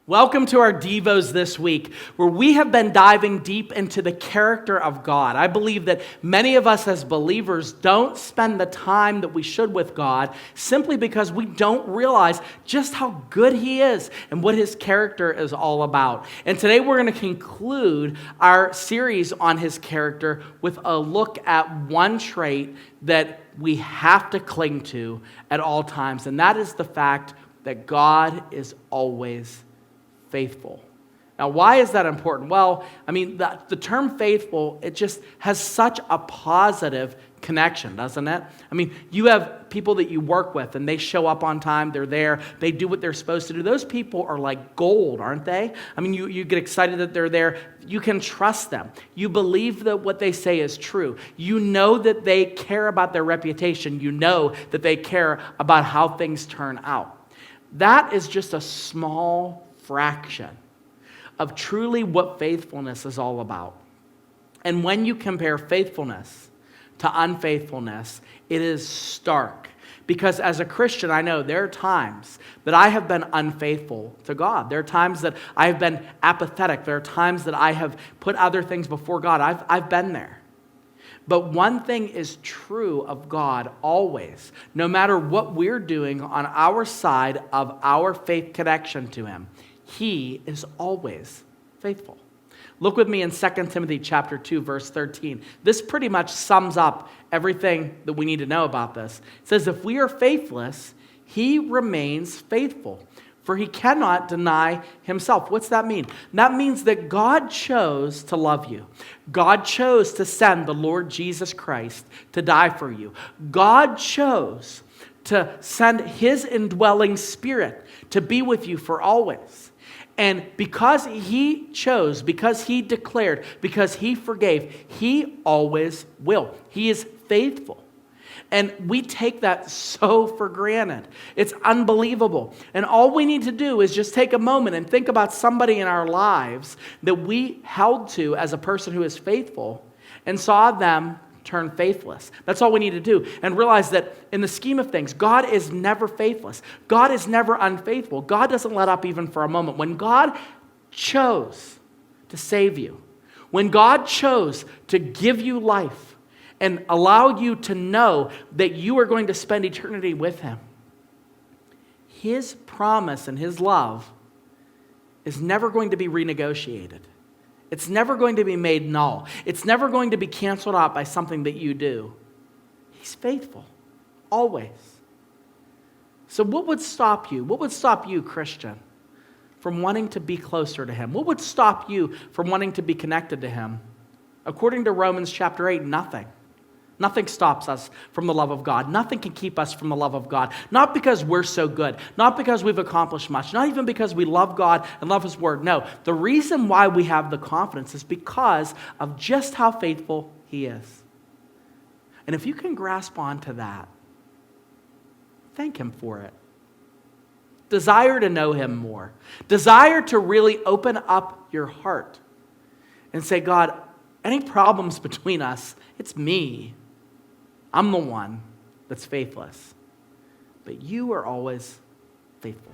Welcome to our Devos this week, where we have been diving deep into the character of God. I believe that many of us as believers don't spend the time that we should with God simply because we don't realize just how good He is and what His character is all about. And today we're going to conclude our series on His character with a look at one trait that we have to cling to at all times, and that is the fact that God is always faithful. Now, why is that important? Well, the term faithful, it just has such a positive connection, doesn't it? You have people that you work with and they show up on time, they're there, they do what they're supposed to do. Those people are like gold, aren't they? You get excited that they're there. You can trust them. You believe that what they say is true. You know that they care about their reputation. You know that they care about how things turn out. That is just a small fraction of truly what faithfulness is all about. And when you compare faithfulness to unfaithfulness, it is stark. Because as a Christian, I know there are times that I have been unfaithful to God. There are times that I have been apathetic. There are times that I have put other things before God. I've been there. But one thing is true of God always. No matter what we're doing on our side of our faith connection to Him, He is always faithful. Look with me in 2 Timothy chapter 2, verse 13. This pretty much sums up everything that we need to know about this. It says, if we are faithless, He remains faithful, for He cannot deny Himself. What's that mean? That means that God chose to love you. God chose to send the Lord Jesus Christ to die for you. God chose to send His indwelling Spirit to be with you for always. And because He chose, because He declared, because He forgave, He always will. He is faithful. And we take that so for granted. It's unbelievable. And all we need to do is just take a moment and think about somebody in our lives that we held to as a person who is faithful and saw them turn faithless. That's all we need to do. And realize that in the scheme of things, God is never faithless. God is never unfaithful. God doesn't let up even for a moment. When God chose to save you, when God chose to give you life and allow you to know that you are going to spend eternity with Him, His promise and His love is never going to be renegotiated. It's never going to be made null. It's never going to be canceled out by something that you do. He's faithful, always. So what would stop you? What would stop you, Christian, from wanting to be closer to Him? What would stop you from wanting to be connected to Him? According to Romans chapter 8, nothing. Nothing stops us from the love of God. Nothing can keep us from the love of God. Not because we're so good. Not because we've accomplished much. Not even because we love God and love His Word. No, the reason why we have the confidence is because of just how faithful He is. And if you can grasp onto that, thank Him for it. Desire to know Him more. Desire to really open up your heart and say, God, any problems between us, it's me. I'm the one that's faithless. But you are always faithful.